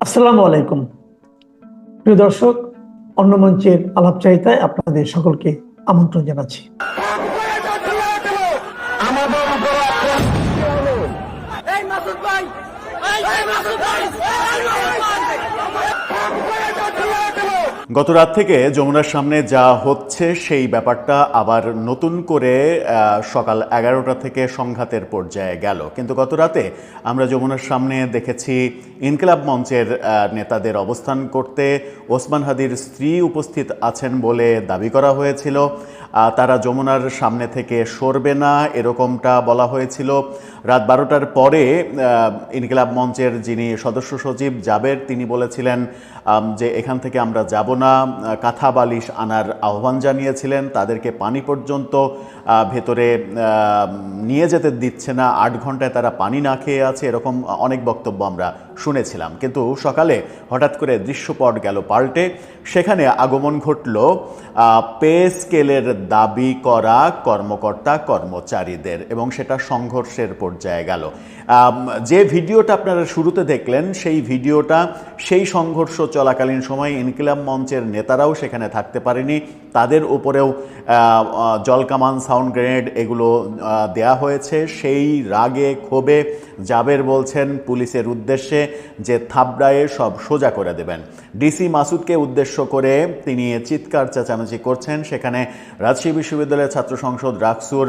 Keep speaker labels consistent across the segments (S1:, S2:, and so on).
S1: আসসালামু আলাইকুম। প্রিয় দর্শক, অন্য মঞ্চের আলাপচারিতায় আপনাদের সকলকে আমন্ত্রণ জানাচ্ছি।
S2: গত রাত থেকে যমুনার সামনে যা হচ্ছে সেই ব্যাপারটা আবার নতুন করে সকাল 11টা থেকে সংঘাতের পর্যায়ে গেল। কিন্তু গত রাতে আমরা যমুনার সামনে দেখেছি ইনকিলাব মঞ্চের নেতাদের অবস্থান করতে। ওসমান হাদির স্ত্রী উপস্থিত আছেন বলে দাবি করা হয়েছিল। তারা যমুনার সামনে থেকে সরবে না, এরকমটা বলা হয়েছিল। রাত 12টার পরে ইনকিলাব মঞ্চের যিনি সদস্য সচিব জাবের, তিনি বলেছিলেন যে এখান থেকে আমরা যাব না, কাঁথা বালিশ আনার আহ্বান জানিয়েছিলেন। তাদেরকে পানি পর্যন্ত ভেতরে নিয়ে যেতে দিচ্ছে না, 8 ঘন্টায় তারা পানি না খেয়ে আছে, এরকম অনেক বক্তব্য আমরা শুনেছিলাম। কিন্তু সকালে হঠাৎ করে দৃশ্যপট গেল পাল্টে। সেখানে আগমন ঘটল পে স্কেলের দাবি করা কর্মকর্তা কর্মচারীদের, এবং সেটা সংঘর্ষের পর্যায়ে গেল। যে ভিডিওটা আপনারা শুরুতে দেখলেন সেই ভিডিওটা সেই সংঘর্ষ চলাকালীন সময় ইনকিলাব মঞ্চের নেতারাও সেখানে থাকতে পারেনি। তাদের উপরেও জলকামান, সাউন্ড গ্রেনেড এগুলো দেয়া হয়েছে। সেই রাগে ক্ষোভে জাবের বলছেন পুলিশের উদ্দেশ্যে যে থাবড়ায়ে সব সোজা করে দেবেন। ডিসি মাসুদকে উদ্দেশ্য করে তিনি চিৎকার চেঁচামেচি করছেন। সেখানে রাজশাহী বিশ্ববিদ্যালয়ের ছাত্র সংসদ রাকসুর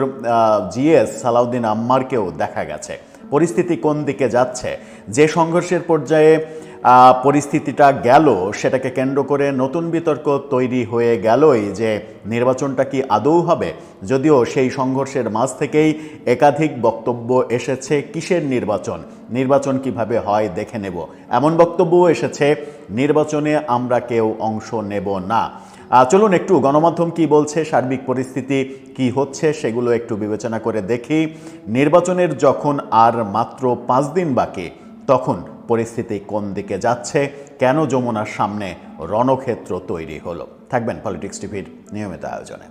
S2: জিএস সালাউদ্দিন আম্মারকেও দেখা গেছে। পরিস্থিতি কোন দিকে যাচ্ছে, যে সংঘর্ষের পর্যায়ে পরিস্থিতিটা গেল, সেটাকে কেন্দ্র করে নতুন বিতর্ক তৈরি হয়ে গেলই যে নির্বাচনটা কি আদৌ হবে। যদিও সেই সংঘর্ষের মাঝ থেকেই একাধিক বক্তব্য এসেছে কিসের নির্বাচন, নির্বাচন কিভাবে হয় দেখে নেব, এমন বক্তব্যও এসেছে নির্বাচনে আমরা কেউ অংশ নেব না। চলুন একটু গণমাধ্যম কি বলছে, সার্বিক পরিস্থিতি কি হচ্ছে সেগুলো একটু বিবেচনা করে দেখি। নির্বাচনের যখন আর মাত্র 5 দিন বাকি, তখন পরিস্থিতি কোন দিকে যাচ্ছে, কেন যমুনার সামনে রণক্ষেত্র তৈরি হলো। থাকবেন পলিটিক্স টিভির নিয়মিত আয়োজনে।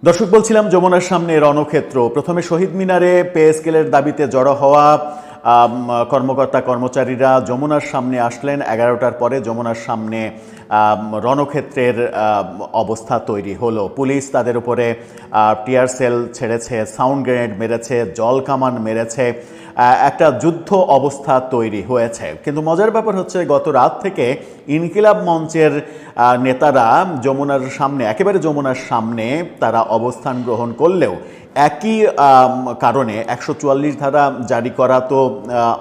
S2: দর্শক, বলছিলাম যমুনার সামনে রণক্ষেত্র। প্রথমে শহীদ মিনারে পে স্কেলের দাবিতে জড়ো হওয়া কর্মকর্তা কর্মচারীরা যমুনার সামনে আসলেন। 11টার পরে যমুনার সামনে রণক্ষেত্রের অবস্থা তৈরি হলো। পুলিশ তাদের উপরে টিয়ার সেল ছেড়েছে, সাউন্ড গ্রেনেড মেরেছে, জল কামান মেরেছে, একটা যুদ্ধ অবস্থা তৈরি হয়েছে। কিন্তু মজার ব্যাপার হচ্ছে, গত রাত থেকে ইনকিলাব মঞ্চের নেতারা যমুনার সামনে, একেবারে যমুনার সামনে তারা অবস্থান গ্রহণ করলেও একই কারণে 144 ধারা জারি করা তো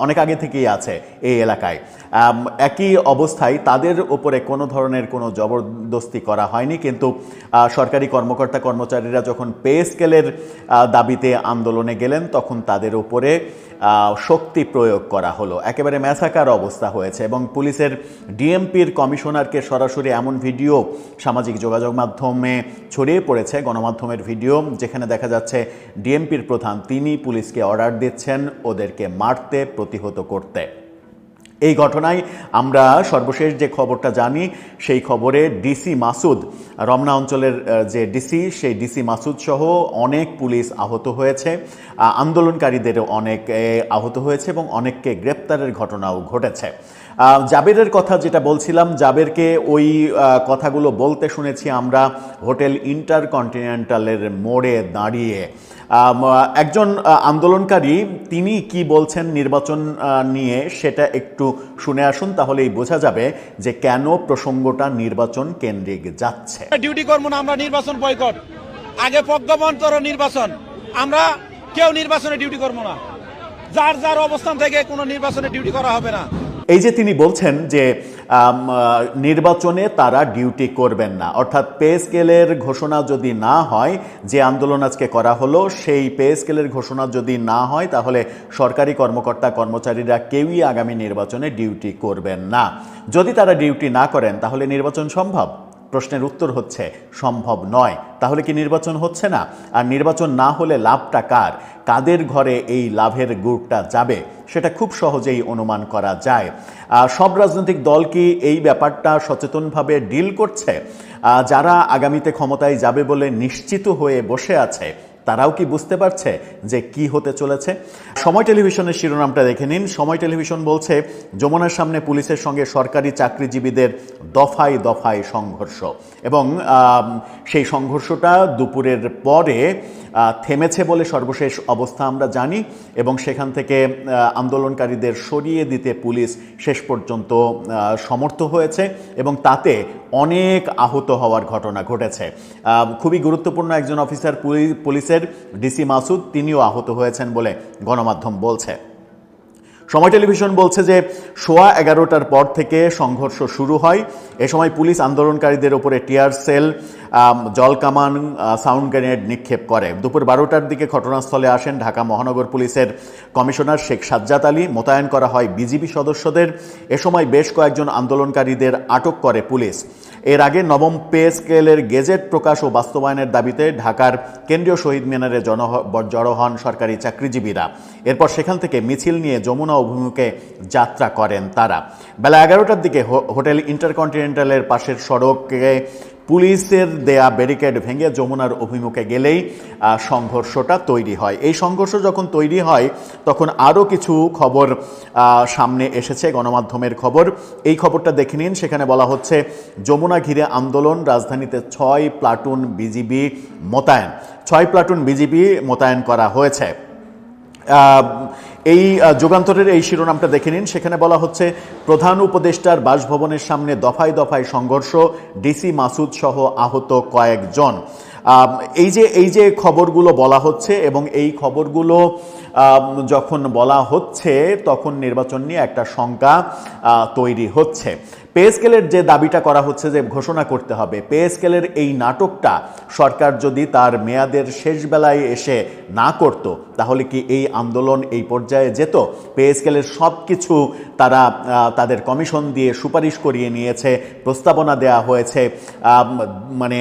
S2: অনেক আগে থেকেই আছে এই এলাকায়। একই অবস্থায় তাদের উপরে কোনো ধরনের কোনো জবরদস্তি করা হয়নি। কিন্তু সরকারি কর্মকর্তা কর্মচারীরা যখন পে স্কেলের দাবিতে আন্দোলনে গেলেন, তখন তাদের উপরে শক্তি প্রয়োগ করা হলো। একেবারে ম্যাসাকার অবস্থা হয়েছে, এবং পুলিশের ডিএমপির কমিশনারকে সরাসরি এমন ভিডিও সামাজিক যোগাযোগ মাধ্যমে ছড়িয়ে পড়েছে, গণমাধ্যমের ভিডিও, যেখানে দেখা যাচ্ছে ডিএমপির প্রধান তিনি পুলিশকে অর্ডার দিচ্ছেন ওদেরকে মারতে, প্রতিহত করতে। এই ঘটনায় আমরা সর্বশেষ যে খবরটা জানি, সেই খবরে ডিসি মাসুদ, রমনা অঞ্চলের যে ডিসি, সেই ডিসি মাসুদ সহ অনেক পুলিশ আহত হয়েছে, আন্দোলনকারীদেরও অনেক আহত হয়েছে, এবং অনেককে গ্রেপ্তারের ঘটনাও ঘটেছে। জাবেরের কথা যেটা বলছিলাম, জাবেরকে ওই কথাগুলো বলতে শুনেছি আমরা হোটেল ইন্টারকন্টিনেন্টালের মোড়ে দাঁড়িয়ে। একজন আন্দোলনকারী তিনি কি বলছেন নির্বাচন নিয়ে, সেটা একটু শুনে আসুন, তাহলেই বোঝা যাবে যে কেন প্রসঙ্গটা নির্বাচন কেন্দ্রিক যাচ্ছে।
S3: ডিউটি করবো না, আমরা নির্বাচন বয়কট। আগে প্রজ্ঞাপন নির্বাচন, আমরা কেউ নির্বাচনে ডিউটি করবো না। যার যার অবস্থান থেকে কোনো নির্বাচনে ডিউটি করা হবে না।
S2: এই যে তিনি বলছেন যে নির্বাচনে তারা ডিউটি করবেন না, অর্থাৎ পে স্কেলের ঘোষণা যদি না হয়, যে আন্দোলন আজকে করা হলো সেই পে স্কেলের ঘোষণা যদি না হয়, তাহলে সরকারি কর্মকর্তা কর্মচারীরা কেউই আগামী নির্বাচনে ডিউটি করবেন না। যদি তারা ডিউটি না করেন, তাহলে নির্বাচন সম্ভব? প্রশ্নের উত্তর হচ্ছে সম্ভব নয়। তাহলে কি নির্বাচন হচ্ছে না? আর নির্বাচন না হলে লাভটা কার, কাদের ঘরে এই লাভের গুড়টা যাবে, সেটা খুব সহজেই অনুমান করা যায়। সব রাজনৈতিক দল কি এই ব্যাপারটা সচেতনভাবে ডিল করছে? যারা আগামীতে ক্ষমতায় যাবে বলে নিশ্চিত হয়ে বসে আছে, তারাও কি বুঝতে পারছে যে কি হতে চলেছে? সময় টেলিভিশনের শিরোনামটা দেখে নিন। সময় টেলিভিশন বলছে, যমুনার সামনে পুলিশের সঙ্গে সরকারি চাকরিজীবীদের দফায় দফায় সংঘর্ষ, এবং সেই সংঘর্ষটা দুপুরের পরে থেমেছে বলে সর্বশেষ অবস্থা আমরা জানি, এবং সেখান থেকে আন্দোলনকারীদের সরিয়ে দিতে পুলিশ শেষ পর্যন্ত সমর্থ হয়েছে, এবং তাতে অনেক আহত হওয়ার ঘটনা ঘটেছে। খুবই গুরুত্বপূর্ণ একজন অফিসার পুলিশের ডিসি মাসুদ, তিনিও আহত হয়েছেন বলে গণমাধ্যম বলছে। সময় টেলিভিশন বলছে যে 11:15টার পর থেকে সংঘর্ষ শুরু হয়। এ সময় পুলিশ আন্দোলনকারীদের উপরে টিয়ার সেল, জলকামান, সাউন্ড গ্রেনেড নিক্ষেপ করে। দুপুর 12টার দিকে ঘটনাস্থলে আসেন ঢাকা মহানগর পুলিশের কমিশনার শেখ সাজ্জাদ আলী। মোতায়েন করা হয় বিজিবি সদস্যদের। এ সময় বেশ কয়েকজন আন্দোলনকারীদের আটক করে পুলিশ। এর আগে নবম পে স্কেলের গেজেট প্রকাশ ও বাস্তবায়নের দাবিতে ঢাকার কেন্দ্রীয় শহীদ মিনারে জড়ো হন সরকারি চাকরিজীবীরা। এরপর সেখান থেকে মিছিল নিয়ে যমুনা অভিমুখে যাত্রা করেন তারা। বেলা 11টার দিকে হোটেল ইন্টারকন্টিনেন্টালের পাশের সড়কে পুলিশের দেয়া ব্যারিকেড ভেঙে যমুনার অভিমুখে গেলেই সংঘর্ষটা তৈরি হয়। এই সংঘর্ষ যখন তৈরি হয় তখন আরও কিছু খবর সামনে এসেছে, গণমাধ্যমের খবর। এই খবরটা দেখে নিন। সেখানে বলা হচ্ছে, যমুনা ঘিরে আন্দোলন, রাজধানীতে 6 প্লাটুন বিজিবি মোতায়েন। 6 প্লাটুন বিজিবি মোতায়েন করা হয়েছে। এই যুগান্তরের এই শিরোনামটা দেখে নিন। সেখানে বলা হচ্ছে, প্রধান উপদেষ্টার বাসভবনের সামনে দফায় দফায় সংঘর্ষ, ডিসি মাসুদ সহ আহত কয়েকজন। এই যে খবরগুলো বলা হচ্ছে, এবং এই খবরগুলো যখন বলা হচ্ছে তখন নির্বাচন নিয়ে একটা শঙ্কা তৈরি হচ্ছে। পে স্কেলের যে দাবিটা করা হচ্ছে যে ঘোষণা করতে হবে, পে স্কেলের এই নাটকটা সরকার যদি তার মেয়াদের শেষ বেলায় এসে না করত, তাহলে কি এই আন্দোলন এই পর্যায়ে যেত? পে স্কেলের সব কিছু তারা তাদের কমিশন দিয়ে সুপারিশ করিয়ে নিয়েছে, প্রস্তাবনা দেয়া হয়েছে। মানে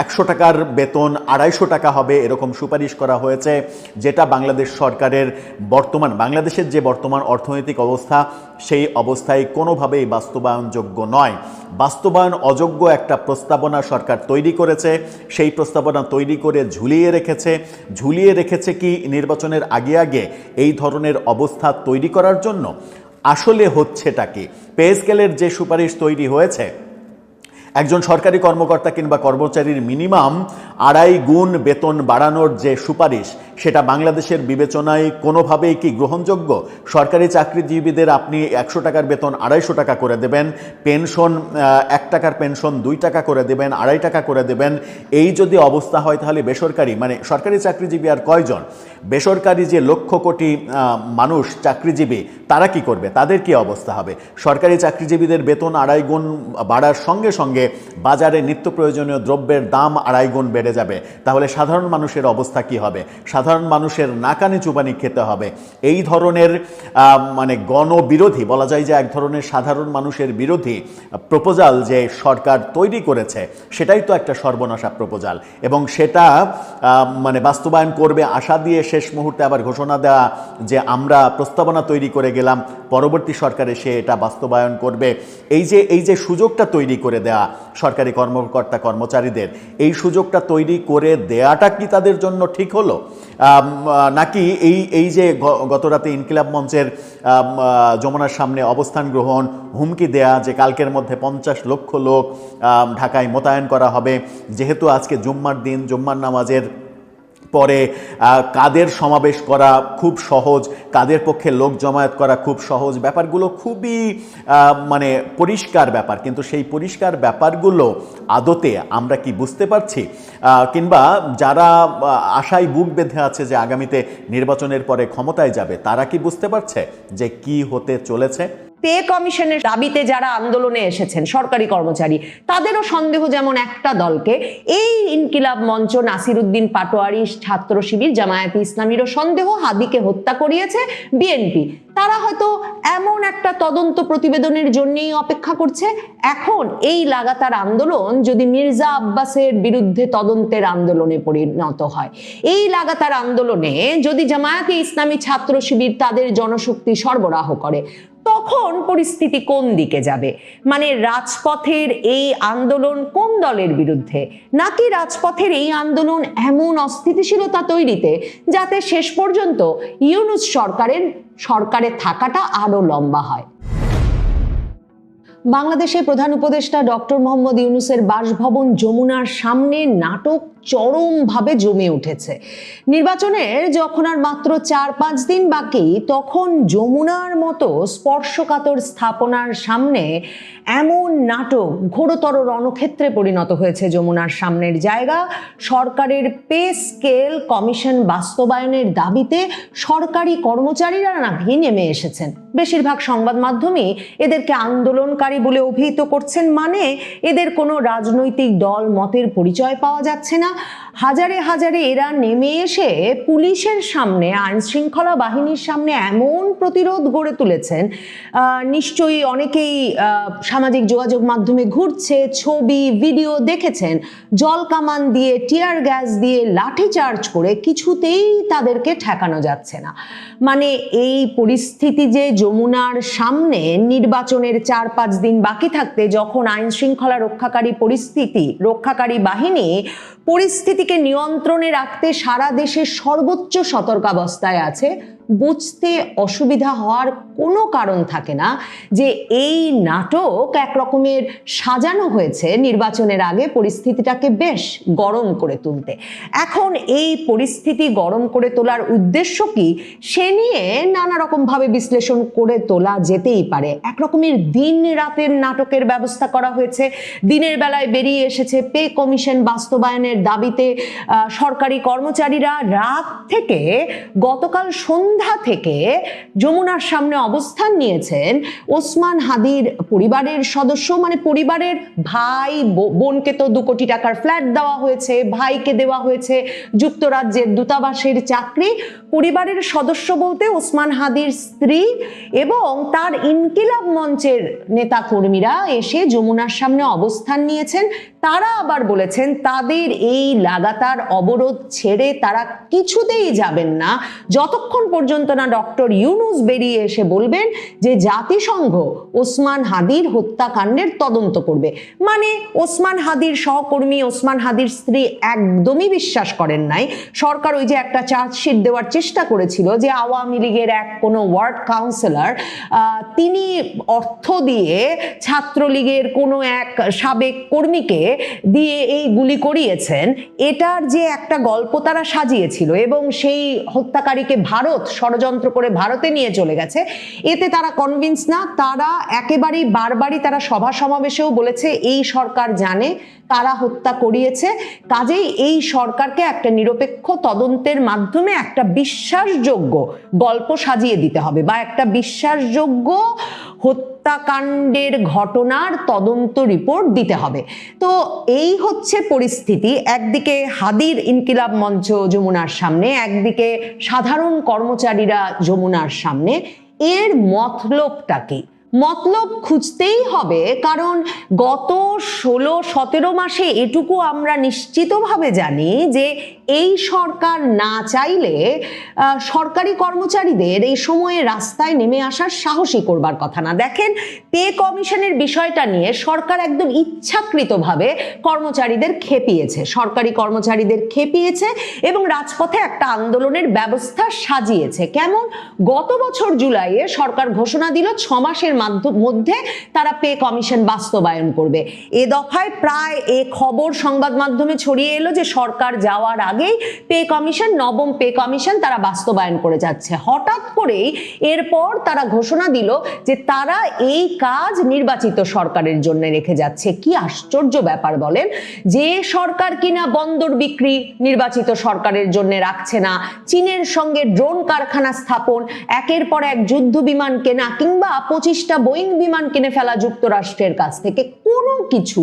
S2: 100 টাকার বেতন 250 টাকা হবে এরকম সুপারিশ করা হয়েছে, যেটা বাংলাদেশ সরকারের বাংলাদেশের যে বর্তমান অর্থনৈতিক অবস্থা, সেই অবস্থায় কোনোভাবেই বাস্তবায়নযোগ্য নয়। বাস্তবায়ন অযোগ্য একটা প্রস্তাবনা সরকার তৈরি করেছে। সেই প্রস্তাবনা তৈরি করে ঝুলিয়ে রেখেছে কি নির্বাচনের আগে এই ধরনের অবস্থা তৈরি করার জন্য? আসলে হচ্ছেটা কি? পে স্কেলের যে সুপারিশ তৈরি হয়েছে, একজন সরকারি কর্মকর্তা কিংবা কর্মচারীর মিনিমাম 2.5 গুণ বেতন বাড়ানোর যে সুপারিশ, সেটা বাংলাদেশের বিবেচনায় কোনোভাবেই কি গ্রহণযোগ্য? সরকারি চাকরিজীবীদের আপনি 100 টাকার বেতন 250 টাকা করে দেবেন, পেনশন 1 টাকার পেনশন 2 টাকা করে দেবেন, 2.5 টাকা করে দেবেন। এই যদি অবস্থা হয়, তাহলে বেসরকারি, সরকারি চাকরিজীবী আর কয়জন? বেসরকারি যে লক্ষ কোটি মানুষ চাকরিজীবী, তারা কি করবে? তাদের কি অবস্থা হবে? সরকারি চাকরিজীবীদের বেতন 2.5 গুণ বাড়ার সঙ্গে সঙ্গে বাজারে নিত্য প্রয়োজনীয় দ্রব্যের দাম 2.5 গুণ বেড়ে যাবে। তাহলে সাধারণ মানুষের অবস্থা কি হবে? সাধারণ মানুষের নাকানি চুবানি খেতে হবে। এই ধরনের গণবিরোধী, বলা যায় যে এক ধরনের সাধারণ মানুষের বিরোধী প্রপোজাল যে সরকার তৈরি করেছে, সেটাই তো একটা সর্বনাশা প্রপোজাল। এবং সেটা বাস্তবায়ন করবে আশা দিয়ে শেষ মুহূর্তে আবার ঘোষণা দেওয়া যে আমরা প্রস্তাবনা তৈরি করে গেলাম, পরবর্তী সরকারে সে এটা বাস্তবায়ন করবে। এই যে সুযোগটা তৈরি করে দেয়া সরকারি কর্মকর্তা কর্মচারীদের, এই সুযোগটা তৈরি করে দেয়াটা কি তাদের জন্য ঠিক হলো? নাকি এই যে গতরাতে ইনকিলাব মঞ্চের যমুনার সামনে অবস্থান গ্রহণ, হুমকি দেয়া যে কালকের মধ্যে 50 লক্ষ লোক ঢাকায় মোতায়েন করা হবে, যেহেতু আজকে জুম্মার দিন, জুম্মার নামাজের পরে কাদের সমাবেশ করা খুব সহজ, কাদের পক্ষে লোক জমায়েত করা খুব সহজ, ব্যাপারগুলো খুবই পরিষ্কার ব্যাপার। কিন্তু সেই পরিষ্কার ব্যাপারগুলো আদতে আমরা কি বুঝতে পারছি? কিংবা যারা আশায় বুক বেঁধে আছে যে আগামীতে নির্বাচনের পরে ক্ষমতায় যাবে, তারা কি বুঝতে পারছে যে কি হতে চলেছে?
S4: পে কমিশনের দাবিতে যারা আন্দোলনে এসেছেন সরকারি কর্মচারী, তাদেরও সন্দেহ যেমন একটা দলকে, এই ইনকিলাব মঞ্চ, নাসিরউদ্দিন পাটোয়ারি, ছাত্র শিবির, জামায়াতে ইসলামীরও সন্দেহ হাদিকে হত্যা করিয়েছে বিএনপি। তারা হয়তো এমন একটা তদন্ত প্রতিবেদনের জন্যই অপেক্ষা করছে। এখন এই লাগাতার আন্দোলন যদি মির্জা আব্বাসের বিরুদ্ধে তদন্তের আন্দোলনে পরিণত হয়, এই লাগাতার আন্দোলনে যদি জামায়াতে ইসলামী, ছাত্র শিবির তাদের জনশক্তি সরবরাহ করে, তখন পরিস্থিতি কোন দিকে যাবে? মানে রাজপথের এই আন্দোলন কোন দলের বিরুদ্ধে, নাকি রাজপথের এই আন্দোলন এমন অস্থিতিশীলতা তৈরিতে যাতে শেষ পর্যন্ত ইউনূস সরকারে থাকাটা আরো লম্বা হয়? বাংলাদেশের প্রধান উপদেষ্টা ডক্টর মোহাম্মদ ইউনূসের বাসভবন যমুনার সামনে নাটক চরমভাবে জমে উঠেছে। নির্বাচনের যখন আর মাত্র 4-5 দিন বাকি, তখন যমুনার মতো স্পর্শকাতর স্থাপনার সামনে এমন নাটক ঘোরতর রণক্ষেত্রে পরিণত হয়েছে। যমুনার সামনের জায়গা সরকারের পে স্কেল কমিশন বাস্তবায়নের দাবিতে সরকারি কর্মচারীরা নাকি নেমে এসেছেন। বেশিরভাগ সংবাদ মাধ্যমই এদেরকে আন্দোলনকারী বলে অভিহিত করছেন, মানে এদের কোনো রাজনৈতিক দল মতের পরিচয় পাওয়া যাচ্ছে না। হাজারে হাজারে এরা নেমে এসে পুলিশের সামনে, আইন শৃঙ্খলা বাহিনীর সামনে এমন প্রতিরোধ গড়ে তুলেছেন, নিশ্চয়ই অনেকেই সামাজিক যোগাযোগ মাধ্যমে ঘুরছে, ছবি ভিডিও দেখেছেন। জল কামান দিয়ে, টিয়ার গ্যাস দিয়ে, লাঠি চার্জ করে কিছুতেই তাদেরকে ঠেকানো যাচ্ছে না। মানে এই পরিস্থিতি যে যমুনার সামনে নির্বাচনের 4-5 দিন বাকি থাকতে, যখন আইন শৃঙ্খলা রক্ষাকারী বাহিনী পরিস্থিতিকে নিয়ন্ত্রণে রাখতে সারা দেশে সর্বোচ্চ সতর্কাবস্থায় আছে, বুঝতে অসুবিধা হওয়ার কোনো কারণ থাকে না যে এই নাটক এক রকমের সাজানো হয়েছে নির্বাচনের আগে পরিস্থিতিটাকে বেশ গরম করে তুলতে। এখন এই পরিস্থিতি গরম করে তোলার উদ্দেশ্য কি, সে নিয়ে নানা রকম ভাবে বিশ্লেষণ করে তোলা যেতেই পারে। এক রকমের দিন রাতের নাটকের ব্যবস্থা করা হয়েছে। দিনের বেলায় বেরিয়ে এসেছে পে কমিশন বাস্তবায়নের দাবিতে সরকারি কর্মচারীরা। রাত থেকে, গতকাল সন্ধ্যা থেকে যমুনার সামনে অবস্থান নিয়েছেন ওসমান হাদির পরিবারের সদস্য, মানে পরিবারের ভাই বোনকে তো 2 কোটি টাকার ফ্ল্যাট দেওয়া হয়েছে, ভাইকে দেওয়া হয়েছে যুক্তরাজ্যের দূতাবাসের চাকরি। পরিবারের সদস্য বলতে ওসমান হাদির স্ত্রী এবং তার ইনকিলাব মঞ্চের নেতাকর্মীরা এসে যমুনার সামনে অবস্থান নিয়েছেন। তারা আবার বলেছেন তাদের এই লাগাতার অবরোধ ছেড়ে তারা কিছুতেই যাবেন না যতক্ষণ পর্যন্ত না ডক্টর ইউনূস বেরিয়ে এসে বলবেন যে জাতিসংঘ ওসমান হাদির হত্যাকাণ্ডের তদন্ত করবে। মানে ওসমান হাদির সহকর্মী, ওসমান হাদির স্ত্রী একদমই বিশ্বাস করেন নাই। সরকার ওই যে একটা চার্জশিট দেওয়ার চেষ্টা করেছিল যে আওয়ামী লীগের কোনো ওয়ার্ড কাউন্সিলর তিনি অর্থ দিয়ে ছাত্রলীগের কোনো এক সাবেক কর্মীকে দিয়ে এই গুলি করিয়েছেন, এটার যে একটা গল্প তারা সাজিয়েছিল এবং সেই হত্যাকারীকে ভারত ষড়যন্ত্র করে ভারতে নিয়ে চলে গেছে, এতে তারা কনভিন্স না। তারা একেবারেই বারবারই তারা সভা সমাবেশেও বলেছে এই সরকার জানে কারা হত্যা করিয়েছে, কাজেই এই সরকারকে একটা নিরপেক্ষ তদন্তের মাধ্যমে একটা বিশ্বাসযোগ্য গল্প সাজিয়ে দিতে হবে বা একটা বিশ্বাসযোগ্য হত্যাকাণ্ডের ঘটনার তদন্ত রিপোর্ট দিতে হবে। তো এই হচ্ছে পরিস্থিতি। একদিকে হাদির ইনকিলাব মঞ্চ যমুনার সামনে, একদিকে সাধারণ কর্মচারীরা যমুনার সামনে। এর মতলবটা কি? মতলব খুঁজতেই হবে, কারণ গত 16-17 মাসে এটুকু আমরা নিশ্চিতভাবে জানি যে এই সরকার না চাইলে সরকারি কর্মচারীদের এই সময়ে রাস্তায় নেমে আসার সাহসী করবার কথা না। দেখেন, পে কমিশনের বিষয়টা নিয়ে সরকার একদম ইচ্ছাকৃতভাবে কর্মচারীদের খেপিয়েছে, সরকারি কর্মচারীদের খেপিয়েছে এবং রাজপথে একটা আন্দোলনের ব্যবস্থা সাজিয়েছে। কেমন? গত বছর জুলাইয়ে সরকার ঘোষণা দিল 6 মাসের মধ্যে তারা পে কমিশন বাস্তবায়ন করবে। এ দফায় প্রায় এ খবর সংবাদ মাধ্যমে ছড়িয়ে এলো যে সরকার যাওয়ার আগেই পে কমিশন, 9ম পে কমিশন তারা বাস্তবায়ন করে যাচ্ছে। হঠাৎ করেই এরপর তারা ঘোষণা দিল যে তারা এই কাজ নির্বাচিত সরকারের জন্য রেখে যাচ্ছে। কি আশ্চর্য ব্যাপার বলেন, যে সরকার কিনা বন্দর বিক্রি নির্বাচিত সরকারের জন্য রাখছে না, চীনের সঙ্গে ড্রোন কারখানা স্থাপন, একের পর এক যুদ্ধ বিমান কেনা কিংবা 25টা বোয়িং বিমান কিনে ফেলা যুক্তরাষ্ট্রের কাছ থেকে, কোনো কিছু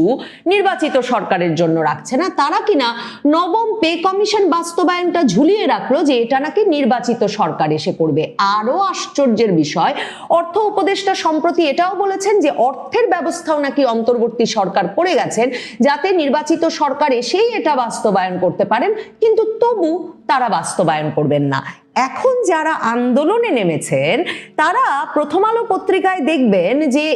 S4: নির্বাচিত সরকারের জন্য রাখছে না, তারা কিনা 9ম পে কমিশন বাস্তবায়নটা ঝুলিয়ে রাখলো যে এটা নাকি নির্বাচিত সরকার এসে করবে। আরো আশ্চর্যের বিষয়, অর্থ উপদেষ্টা সম্প্রতি এটাও বলেছেন যে অর্থের ব্যবস্থাও নাকি অন্তর্বর্তী সরকার করে গেছেন যাতে নির্বাচিত সরকার এসেই এটা বাস্তবায়ন করতে পারেন, কিন্তু তবু তারা বাস্তবায়ন করবেন না। এখন যারা আন্দোলনে নেমেছেন তারা প্রথম আলো পত্রিকায় দেখবেন যে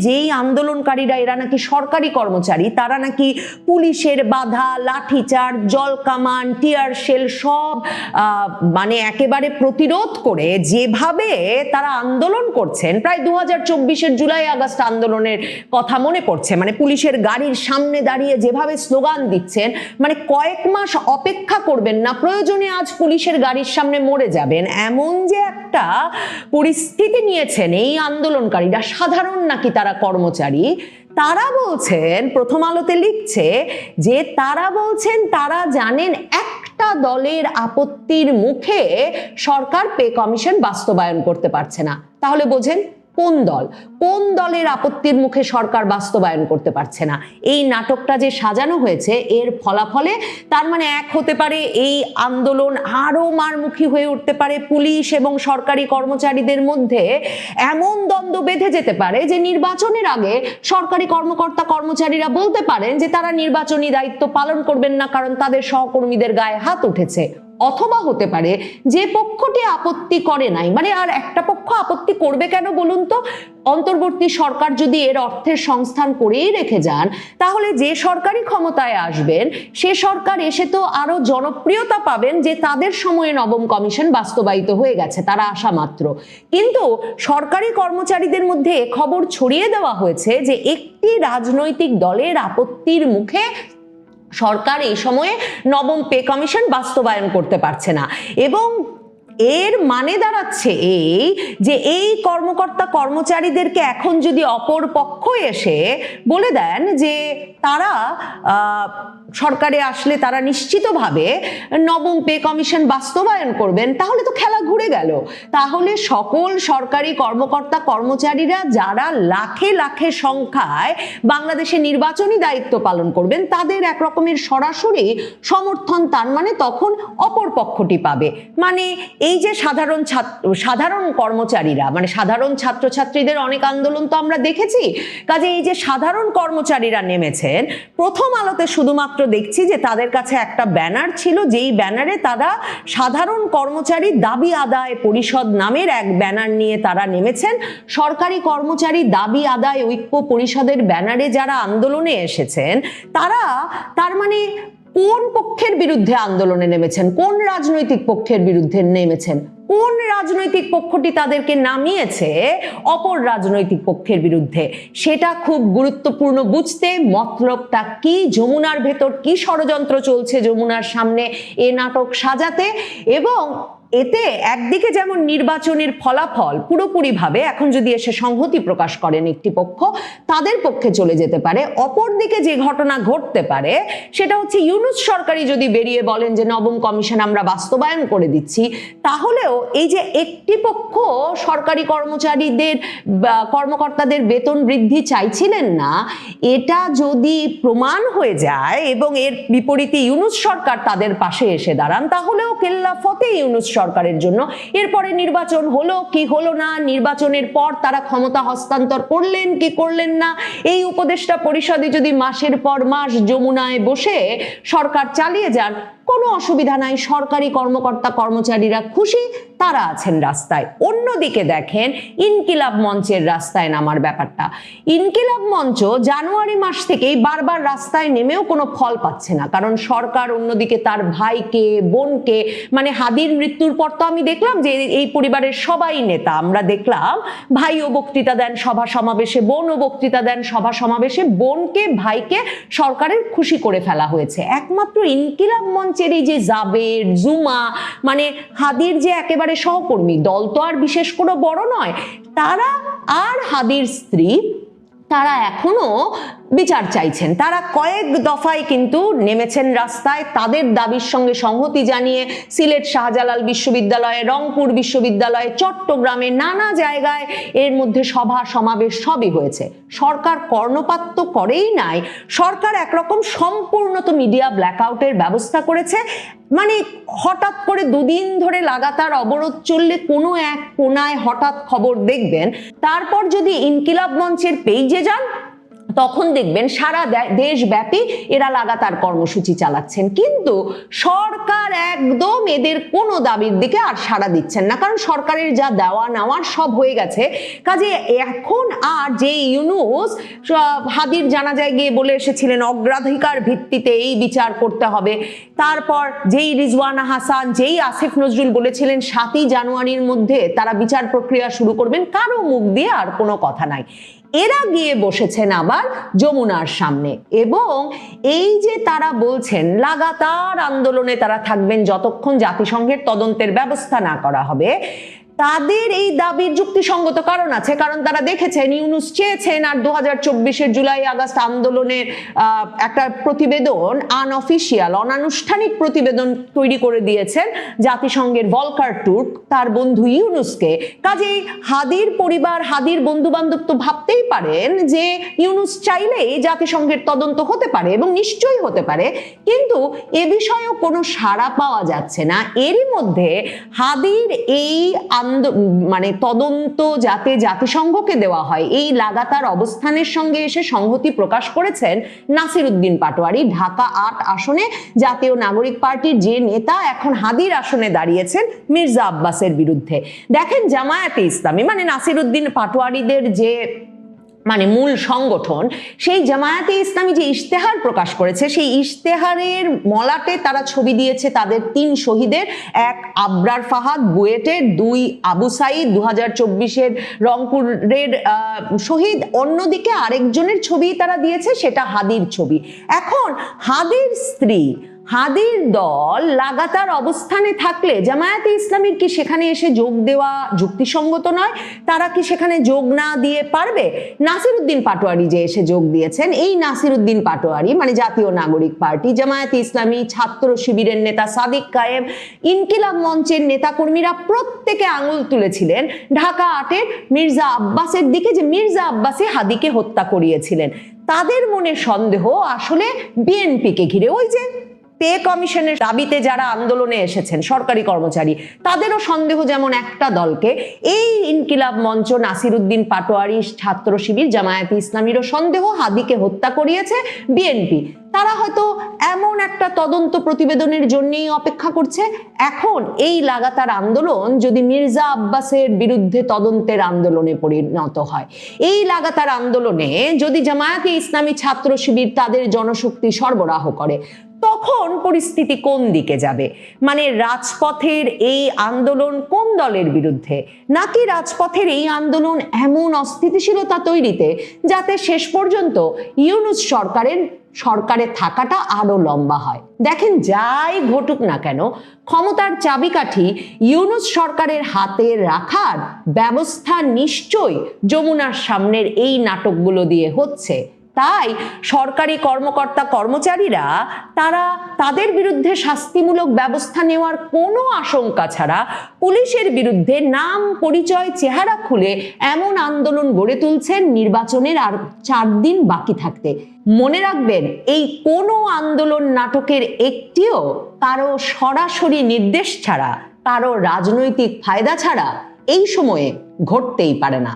S4: যেই আন্দোলনকারীরা এরা নাকি সরকারি কর্মচারী, তারা নাকি পুলিশের বাধা, লাঠিচার্জ, জল কামান, টিয়ার শেল সব মানে একেবারে প্রতিরোধ করে যেভাবে তারা আন্দোলন করছেন, প্রায় 2024-এর জুলাই আগস্ট আন্দোলনের কথা মনে পড়ছে, মানে পুলিশের গাড়ির সামনে দাঁড়িয়ে যেভাবে স্লোগান দিচ্ছেন, মানে কয়েক মাস অপেক্ষা করবেন না, প্রয়োজনে আজ পুলিশের গাড়ির সামনে মরে যাবেন, এমন যে একটা পরিস্থিতি নিয়েছেন এই আন্দোলনকারীরা, সাধারণ নাকি তারা কর্মচারী, তারা বলছেন, প্রথম আলোতে লিখছে যে তারা বলছেন তারা জানেন একটা দলের আপত্তির মুখে সরকার পে কমিশন বাস্তবায়ন করতে পারছে না। তাহলে বোঝেন কোন দলের আপত্তির মুখে সরকার বাস্তবায়ন করতে পারছে না। এই নাটকটা যে সাজানো হয়েছে এর ফলাফলে তার মানে এক হতে পারে এই আন্দোলন আরো মারমুখী হয়ে উঠতে পারে, পুলিশ এবং সরকারি কর্মচারীদের মধ্যে এমন দ্বন্দ্ব বেঁধে যেতে পারে যে নির্বাচনের আগে সরকারি কর্মচারীরা বলতে পারেন যে তারা নির্বাচনী দায়িত্ব পালন করবেন না কারণ তাদের সহকর্মীদের গায়ে হাত উঠেছে। অথবা হতে পারে যে পক্ষটি আপত্তি করে নাই, মানে আর একটা পক্ষ আপত্তি করবে কেন বলুন তো, অন্তর্বর্তী সরকার যদি এর অর্থের সংস্থান করেই রেখে যান তাহলে যে সরকারি ক্ষমতায় আসবেন সে সরকার এসে তো আরো জনপ্রিয়তা পাবেন যে তাদের সময়ে নবম কমিশন বাস্তবায়িত হয়ে গেছে, তারা আসা মাত্র। কিন্তু সরকারি কর্মচারীদের মধ্যে খবর ছড়িয়ে দেওয়া হয়েছে যে একটি রাজনৈতিক দলের আপত্তির মুখে সরকার এই সময়ে নবম পে কমিশন বাস্তবায়ন করতে পারছে না, এবং এর মানে দাঁড়াচ্ছে এই যে এই কর্মচারীদেরকে এখন যদি অপর পক্ষ এসে বলে দেন যে তারা সরকারে আসলে তারা নিশ্চিতভাবে নবম পে কমিশন বাস্তবায়ন করবেন, তাহলে তো খেলা ঘুরে গেল। তাহলে সকল সরকারি কর্মচারীরা যারা লাখে লাখে সংখ্যায় বাংলাদেশে নির্বাচনী দায়িত্ব পালন করবেন তাদের এক রকমের সরাসরি সমর্থন, তার মানে তখন অপর পক্ষটি পাবে। মানে এই যে সাধারণ কর্মচারীরা, মানে সাধারণ ছাত্রছাত্রীদের অনেক আন্দোলন তো আমরা দেখেছি, কাজে এই যে সাধারণ কর্মচারীরা নেমেছেন, প্রথম আলোতে শুধুমাত্র দেখছি যে তাদের কাছে একটা ব্যানার ছিল, যেই ব্যানারে তারা সাধারণ কর্মচারী দাবি আদায় পরিষদ নামের এক ব্যানার নিয়ে তারা নেমেছেন। সরকারি কর্মচারী দাবি আদায় ঐক্য পরিষদের ব্যানারে যারা আন্দোলনে এসেছেন তারা তার মানে কোন পক্ষের বিরুদ্ধে আন্দোলনে নেমেছেন, কোন রাজনৈতিক পক্ষের বিরুদ্ধে নেমেছেন, কোন রাজনৈতিক পক্ষটি তাদেরকে নামিয়েছে অপর রাজনৈতিক পক্ষের বিরুদ্ধে, সেটা খুব গুরুত্বপূর্ণ বুঝতে। মতলবটা কি, যমুনার ভেতর কি ষড়যন্ত্র চলছে যমুনার সামনে এ নাটক সাজাতে, এবং এতে একদিকে যেমন নির্বাচনের ফলাফল পুরোপুরিভাবে এখন যদি এসে সংহতি প্রকাশ করেন একটি পক্ষ, তাদের পক্ষে চলে যেতে পারে। অপরদিকে যে ঘটনা ঘটতে পারে সেটা হচ্ছে ইউনূস সরকারই যদি বেরিয়ে বলেন যে নবম কমিশন আমরা বাস্তবায়ন করে দিচ্ছি, তাহলেও এই যে একটি পক্ষ সরকারি কর্মকর্তাদের বেতন বৃদ্ধি চাইছিলেন না, এটা যদি প্রমাণ হয়ে যায় এবং এর বিপরীতে ইউনূস সরকার তাদের পাশে এসে দাঁড়ান, তাহলেও কেল্লা ফতে ইউনূস সরকারের জন্য। এরপরে নির্বাচন হলো কি হলো না, নির্বাচনের পর তারা ক্ষমতা হস্তান্তর করলেন কি করলেন না, এই উপদেষ্টা পরিষদে যদি মাসের পর মাস যমুনায় বসে সরকার চালিয়ে যান, কোনো অসুবিধা নাই, সরকারি কর্মচারীরা খুশি, তারা আছেন রাস্তায়। অন্যদিকে দেখেন ইনকিলাব মঞ্চের রাস্তায় নামার ব্যাপারটা। ইনকিলাব মঞ্চ জানুয়ারি মাস থেকেই বারবার রাস্তায় নেমেও কোনো ফল পাচ্ছে না, কারণ সরকার অন্যদিকে তার ভাইকে বোনকে, মানে হাদির মৃত্যুর পর তো আমি দেখলাম যে এই পরিবারের সবাই নেতা, আমরা দেখলাম ভাইও বক্তৃতা দেন সভা সমাবেশে, বোনও বক্তৃতা দেন সভা সমাবেশে, বোনকে ভাইকে সরকারের খুশি করে ফেলা হয়েছে। একমাত্র ইনকিলাব মঞ্চের এই যে জাবের জুমা, মানে হাদির যে একেবারে সহকর্মী, দল তো আর বিশেষ কোনো বড় নয়, তারা আর হাদির স্ত্রী, তারা এখনো বিচার চাইছেন। তারা কয়েক দফায় কিন্তু নেমেছেন রাস্তায়, তাদের দাবির সঙ্গে সংহতি জানিয়ে সিলেট শাহজালাল বিশ্ববিদ্যালয়ে, রংপুর বিশ্ববিদ্যালয়ে, চট্টগ্রামে, নানা জায়গায় এর মধ্যে সভা সমাবেশ সবই হয়েছে। সরকার কর্ণপাত তো করেই নাই, সরকার একরকম সম্পূর্ণ তো মিডিয়া ব্ল্যাকআউটের ব্যবস্থা করেছে। মানে হঠাৎ করে দুদিন ধরে লাগাতার অবরোধ চললে কোনো এক কোনায় হঠাৎ খবর দেখবেন, তারপর যদি ইনকিলাব মঞ্চের পেজে যান তখন দেখবেন সারা দেশব্যাপী এরা লাগাতার কর্মসূচি চালাচ্ছেন, কিন্তু সরকার একদম এদের কোনো দাবির দিকে আর সাড়া দিচ্ছেন না, কারণ সরকারের যা দেওয়া নেওয়ার সব হয়ে গেছে। কাজে এখন আর যে ইউনূস হাদির জানাজায় গিয়ে বলে এসেছিলেন অগ্রাধিকার ভিত্তিতে এই বিচার করতে হবে, তারপর যেই রিজওয়ানা হাসান, যেই আসিফ নজরুল বলেছিলেন 7ই জানুয়ারির মধ্যে তারা বিচার প্রক্রিয়া শুরু করবেন, কারো মুখ দিয়ে আর কোনো কথা নাই। এরা গিয়ে বসেছেন আবার যমুনার সামনে, এবং এই যে তারা বলছেন লাগাতার আন্দোলনে তারা থাকবেন যতক্ষণ জাতিসংঘের তদন্তের ব্যবস্থা না করা হবে, তাদের এই দাবির যুক্তিসঙ্গত কারণ আছে। কারণ তারা দেখেছেন ইউনূস চেয়েছেন আর 2024-এর জুলাই আগস্ট আন্দোলনের একটা প্রতিবেদন, আনঅফিসিয়াল অনানুষ্ঠানিক প্রতিবেদন তৈরি করে দিয়েছেন জাতিসংঘের ভলকার টুর্ক তার বন্ধু ইউনূসকে। কাজেই হাদির পরিবার, হাদির বন্ধু বান্ধব তো ভাবতেই পারেন যে ইউনূস চাইলেই জাতিসংঘের তদন্ত হতে পারে, এবং নিশ্চয়ই হতে পারে, কিন্তু এ বিষয়েও কোনো সাড়া পাওয়া যাচ্ছে না। এরই মধ্যে হাদির এই মানে তদন্ত যাতে জাতিসংঘকে দেওয়া হয় এই লাগাতার অবস্থানের সঙ্গে এসে সংহতি প্রকাশ করেছেন নাসির উদ্দিন পাটোয়ারি। ঢাকা 8 আসনে জাতীয় নাগরিক পার্টির যে নেতা এখন হাদির আসনে দাঁড়িয়েছেন মির্জা আব্বাসের বিরুদ্ধে। দেখেন জামায়াতে ইসলামী মানে নাসির উদ্দিন পাটোয়ারিদের যে মানে মূল সংগঠন, সেই জামায়াতে ইসলামী যে ইশতেহার প্রকাশ করেছে, সেই ইশতেহারের মলাটে তারা ছবি দিয়েছে তাদের 3 শহীদের, এক আবরার ফাহাদ বুয়েটের, 2 আবু সাইদ 2024-এর রংপুরের শহীদ, অন্যদিকে আরেকজনের ছবি তারা দিয়েছে সেটা হাদির ছবি। এখন হাদির স্ত্রী, হাদির দল লাগাতার অবস্থানে থাকলে জামায়াতে ইসলামীর কি সেখানে এসে যোগ দেওয়া যুক্তিসঙ্গত নয়? তারা কি সেখানে যোগ না দিয়ে পারবে? নাসির উদ্দিন পাটোয়ারি যে এসে যোগ দিয়েছেন, এই নাসির উদ্দিন পাটোয়ারি মানে জাতীয় নাগরিক পার্টি, জামায়াতে ইসলামী, ছাত্র শিবিরের নেতা সাদিক কায়েম, ইনকিলাব মঞ্চের নেতাকর্মীরা প্রত্যেকে আঙুল তুলেছিলেন ঢাকা 8-এর মির্জা আব্বাসের দিকে, যে মির্জা আব্বাসই হাদিকে হত্যা করিয়েছিলেন। তাদের মনে সন্দেহ আসলে বিএনপিকে ঘিরে। ওই যে পে কমিশনের দাবিতে যারা আন্দোলনে এসেছেন সরকারি কর্মচারী, তাদেরও সন্দেহ যেমন একটা দলকে, এই ইনকিলাব মঞ্চ, নাসির উদ্দিন পাটোয়ারি, ছাত্র শিবির, জামায়াতে ইসলামীরও সন্দেহ হাদিকে হত্যা করিয়েছে বিএনপি। তারা হয়তো এমন একটা তদন্ত প্রতিবেদনের জন্যই অপেক্ষা করছে। এখন এই লাগাতার আন্দোলন যদি মির্জা আব্বাসের বিরুদ্ধে তদন্তের আন্দোলনে পরিণত হয়, এই লাগাতার আন্দোলনে যদি জামায়াতে ইসলামী, ছাত্র শিবির তাদের জনশক্তি সরবরাহ করে, তখন পরিস্থিতি কোন দিকে যাবে? মানে রাজপথের এই আন্দোলন কোন দলের বিরুদ্ধে, নাকি রাজপথের এই আন্দোলন এমন অস্থিতিশীলতা তৈরিতে যাতে শেষ পর্যন্ত ইউনূস সরকারে থাকাটা আরো লম্বা হয়? দেখেন, যাই ঘটুক না কেন, ক্ষমতার চাবিকাঠি ইউনূস সরকারের হাতে রাখার ব্যবস্থা নিশ্চয়ই যমুনার সামনের এই নাটকগুলো দিয়ে হচ্ছে। তাই সরকারি কর্মকর্তা কর্মচারীরা তারা তাদের বিরুদ্ধে শাস্তিমূলক ব্যবস্থা নেওয়ার কোনো আশঙ্কা ছাড়া পুলিশের বিরুদ্ধে নাম, পরিচয়, চেহারা খুলে এমন আন্দোলন গড়ে তুলছেন নির্বাচনের আর 4 দিন বাকি থাকতে। মনে রাখবেন, এই কোনো আন্দোলন নাটকের একটিও কারো সরাসরি নির্দেশ ছাড়া, কারো রাজনৈতিক ফায়দা ছাড়া এই সময়ে ঘটতেই পারে না।